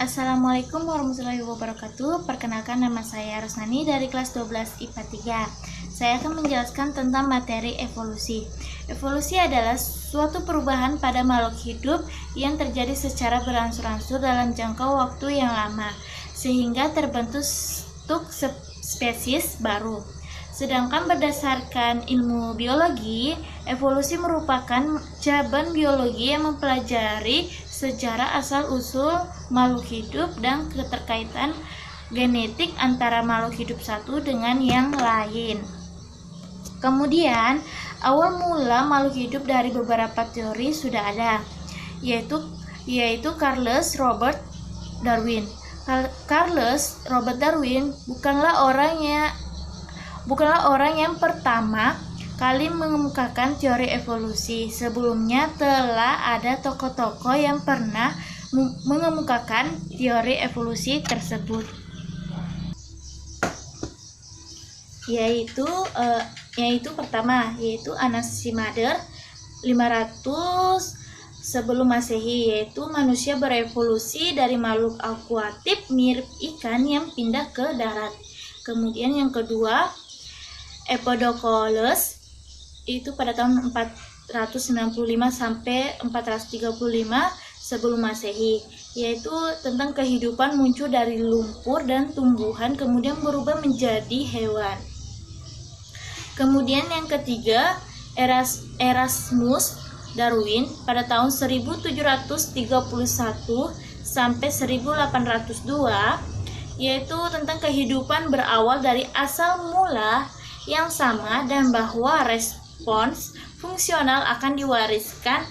Assalamualaikum warahmatullahi wabarakatuh. Perkenalkan, nama saya Rosnani dari kelas 12 IPA 3. Saya akan menjelaskan tentang materi evolusi. Evolusi adalah suatu perubahan pada makhluk hidup yang terjadi secara berangsur-angsur dalam jangka waktu yang lama, sehingga terbentuk spesies baru. Sedangkan berdasarkan ilmu biologi, evolusi merupakan cabang biologi yang mempelajari sejarah asal-usul makhluk hidup dan keterkaitan genetik antara makhluk hidup satu dengan yang lain. Kemudian, awal mula makhluk hidup dari beberapa teori sudah ada, yaitu Charles Robert Darwin. Charles Robert Darwin bukanlah orang yang pertama kali mengemukakan teori evolusi. Sebelumnya telah ada tokoh-tokoh yang pernah mengemukakan teori evolusi tersebut, yaitu pertama Anaximander 500 sebelum Masehi, yaitu manusia berevolusi dari makhluk akuatif mirip ikan yang pindah ke darat. Kemudian yang kedua, Empedocles itu pada tahun 495 sampai 435 sebelum Masehi, yaitu tentang kehidupan muncul dari lumpur dan tumbuhan kemudian berubah menjadi hewan. Kemudian yang ketiga, Erasmus Darwin pada tahun 1731 sampai 1802, yaitu tentang kehidupan berawal dari asal mula yang sama dan bahwa respons fungsional akan diwariskan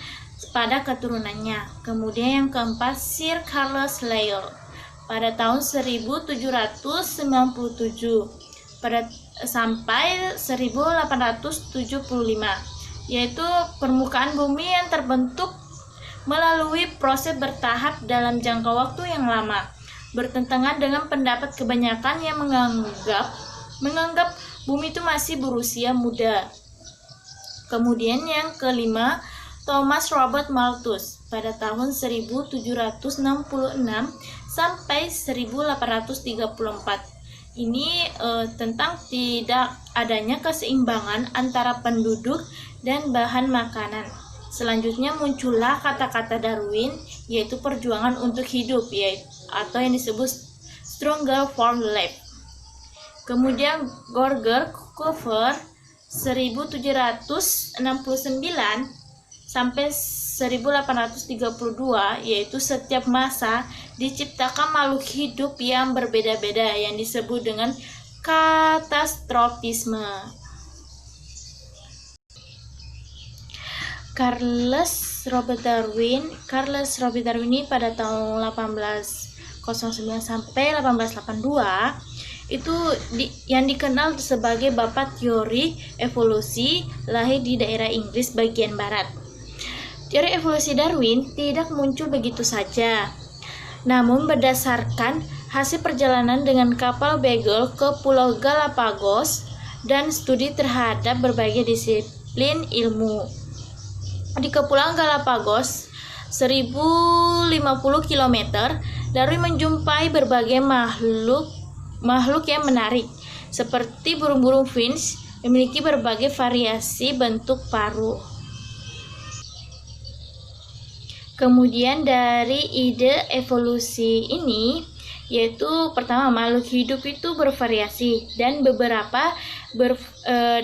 pada keturunannya. Kemudian yang keempat, Sir Charles Lyell pada tahun 1797 sampai 1875, yaitu permukaan bumi yang terbentuk melalui proses bertahap dalam jangka waktu yang lama, bertentangan dengan pendapat kebanyakan yang menganggap bumi itu masih berusia muda. Kemudian yang kelima, Thomas Robert Malthus pada tahun 1766 sampai 1834. Ini tentang tidak adanya keseimbangan antara penduduk dan bahan makanan. Selanjutnya muncullah kata-kata Darwin, yaitu perjuangan untuk hidup, atau yang disebut struggle for life. Kemudian Gregor Cooper 1769 sampai 1832, yaitu setiap masa diciptakan makhluk hidup yang berbeda-beda yang disebut dengan katastrofisme. Charles Robert Darwin ini pada tahun 1809 sampai 1882 itu yang dikenal sebagai bapak teori evolusi, lahir di daerah Inggris bagian barat. Teori evolusi Darwin tidak muncul begitu saja, namun berdasarkan hasil perjalanan dengan kapal Beagle ke Pulau Galapagos dan studi terhadap berbagai disiplin ilmu. Di Kepulauan Galapagos 1050 km, Darwin menjumpai berbagai makhluk yang menarik, seperti burung-burung finch memiliki berbagai variasi bentuk paruh. Kemudian dari ide evolusi ini, yaitu pertama, makhluk hidup itu bervariasi dan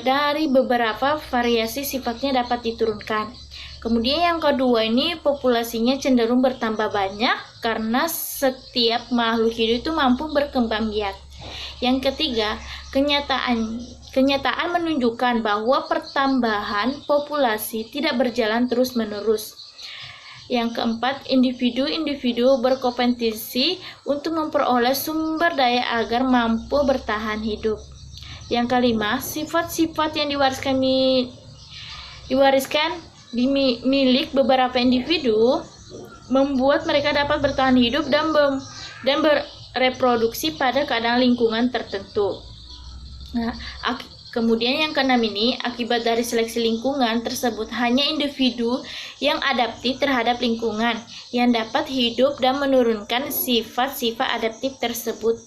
dari beberapa variasi sifatnya dapat diturunkan. Kemudian yang kedua ini, populasinya cenderung bertambah banyak karena setiap makhluk hidup itu mampu berkembang biak. Yang ketiga, kenyataan menunjukkan bahwa pertambahan populasi tidak berjalan terus-menerus. Yang keempat, individu-individu berkompetisi untuk memperoleh sumber daya agar mampu bertahan hidup. Yang kelima, sifat-sifat yang diwariskan milik beberapa individu membuat mereka dapat bertahan hidup dan bereproduksi pada keadaan lingkungan tertentu. Nah, Kemudian yang keenam ini, akibat dari seleksi lingkungan tersebut hanya individu yang adaptif terhadap lingkungan yang dapat hidup dan menurunkan sifat-sifat adaptif tersebut.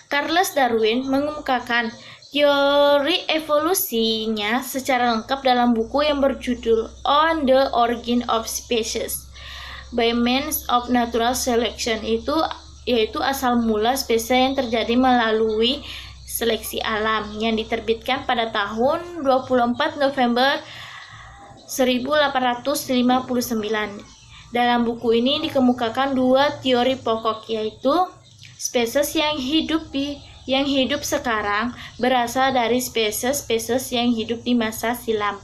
Charles Darwin mengemukakan teori evolusinya secara lengkap dalam buku yang berjudul On the Origin of Species by Means of Natural Selection, yaitu asal mula spesies yang terjadi melalui seleksi alam, yang diterbitkan pada tahun 24 November 1859. Dalam buku ini dikemukakan dua teori pokok, yaitu spesies yang hidup sekarang berasal dari spesies yang hidup di masa silam.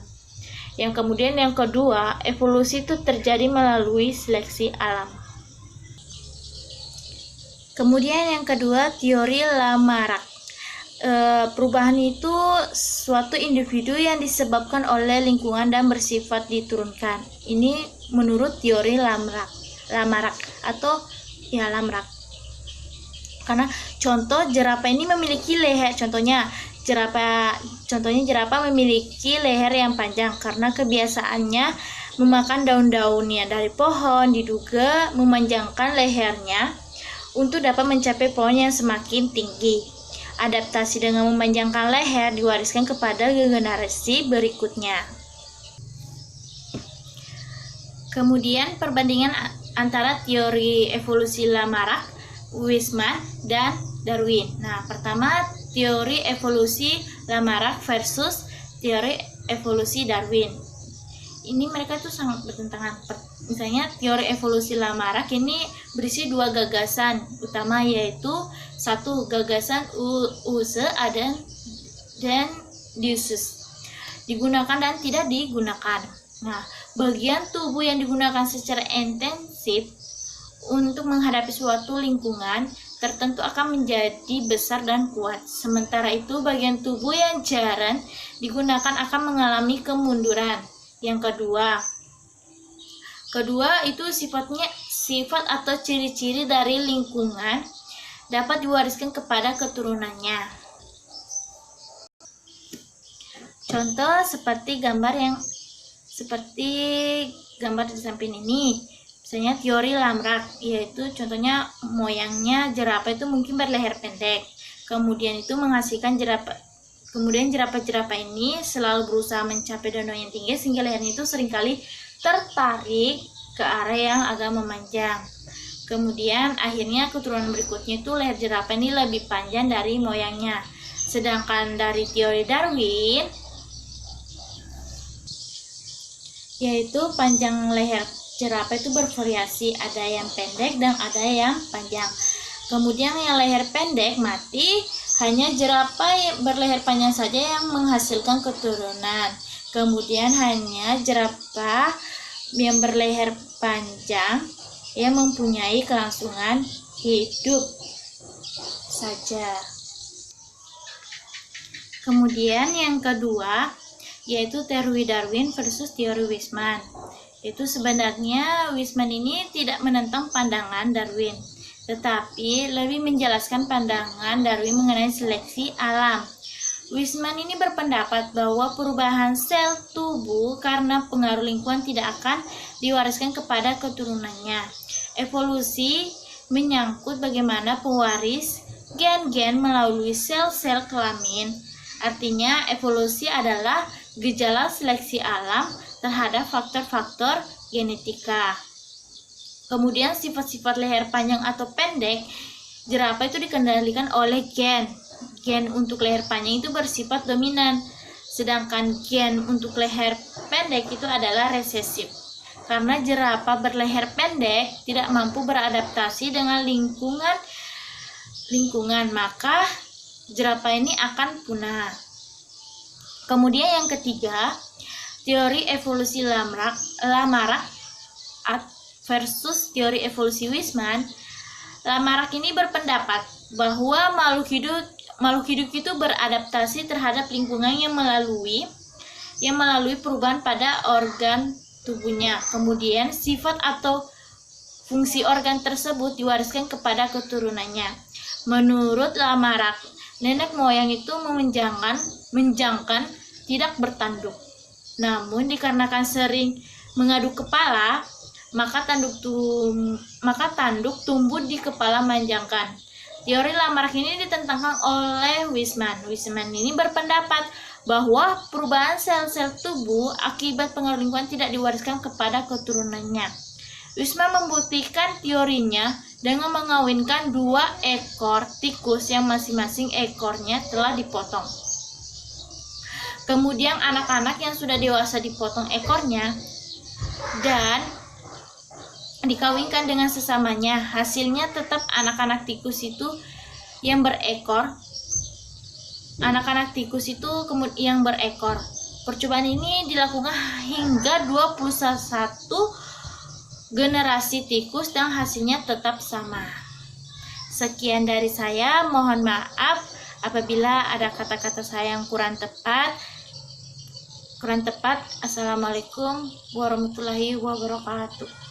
Yang kemudian yang kedua, evolusi itu terjadi melalui seleksi alam. Kemudian yang kedua, teori Lamarck. Perubahan itu suatu individu yang disebabkan oleh lingkungan dan bersifat diturunkan. Ini menurut teori Lamarck. Karena contoh jerapah ini memiliki leher, contohnya jerapah memiliki leher yang panjang karena kebiasaannya memakan daun-daunnya dari pohon, diduga memanjangkan lehernya untuk dapat mencapai pohon yang semakin tinggi. Adaptasi dengan memanjangkan leher diwariskan kepada generasi berikutnya. Kemudian perbandingan antara teori evolusi Lamarck, Weismann, dan Darwin. Nah, pertama teori evolusi Lamarck versus teori evolusi Darwin. Ini mereka tuh sangat bertentangan. Misalnya teori evolusi Lamarck ini berisi dua gagasan utama, yaitu satu, gagasan use dan diusus, digunakan dan tidak digunakan. Nah, bagian tubuh yang digunakan secara intensif untuk menghadapi suatu lingkungan tertentu akan menjadi besar dan kuat. Sementara itu, bagian tubuh yang jarang digunakan akan mengalami kemunduran. Yang kedua itu sifat atau ciri-ciri dari lingkungan dapat diwariskan kepada keturunannya. Contoh seperti gambar di samping ini. Misalnya teori Lamarck, yaitu contohnya moyangnya jerapah itu mungkin berleher pendek. Kemudian itu menghasilkan jerapah ini selalu berusaha mencapai daun yang tinggi sehingga lehernya itu seringkali tertarik ke arah yang agak memanjang. Kemudian akhirnya keturunan berikutnya itu leher jerapah ini lebih panjang dari moyangnya. Sedangkan dari teori Darwin, yaitu panjang leher jerapah itu bervariasi, ada yang pendek dan ada yang panjang. Kemudian yang leher pendek mati, hanya jerapah yang berleher panjang saja yang menghasilkan keturunan. Kemudian hanya jerapah yang berleher panjang yang mempunyai kelangsungan hidup saja. Kemudian yang kedua yaitu teori Darwin versus teori Weismann. Itu sebenarnya Weismann ini tidak menentang pandangan Darwin, tetapi lebih menjelaskan pandangan Darwin mengenai seleksi alam. Weismann ini berpendapat bahwa perubahan sel tubuh karena pengaruh lingkungan tidak akan diwariskan kepada keturunannya. Evolusi menyangkut bagaimana pewaris gen-gen melalui sel-sel kelamin. Artinya, evolusi adalah gejala seleksi alam terhadap faktor-faktor genetika. Kemudian sifat-sifat leher panjang atau pendek jerapah itu dikendalikan oleh gen. Gen untuk leher panjang itu bersifat dominan, sedangkan gen untuk leher pendek itu adalah resesif. Karena jerapah berleher pendek tidak mampu beradaptasi dengan lingkungan, maka jerapah ini akan punah. Kemudian yang ketiga, teori evolusi Lamarck versus teori evolusi Weismann. Lamarck ini berpendapat bahwa makhluk hidup itu beradaptasi terhadap lingkungan yang melalui perubahan pada organ tubuhnya. Kemudian sifat atau fungsi organ tersebut diwariskan kepada keturunannya. Menurut Lamarck, nenek moyang itu menjangkan tidak bertanduk. Namun dikarenakan sering mengadu kepala, maka tanduk tumbuh di kepala manjangkan. Teori Lamarck ini ditentangkan oleh Weismann. Weismann ini berpendapat bahwa perubahan sel-sel tubuh akibat pengaruh lingkungan tidak diwariskan kepada keturunannya. Weismann membuktikan teorinya dengan mengawinkan 2 ekor tikus yang masing-masing ekornya telah dipotong. Kemudian anak-anak yang sudah dewasa dipotong ekornya dan dikawinkan dengan sesamanya. Hasilnya tetap anak-anak tikus itu yang berekor. Percobaan ini dilakukan hingga 21 generasi tikus dan hasilnya tetap sama. Sekian dari saya, mohon maaf apabila ada kata-kata saya yang kurang tepat. Assalamualaikum warahmatullahi wabarakatuh.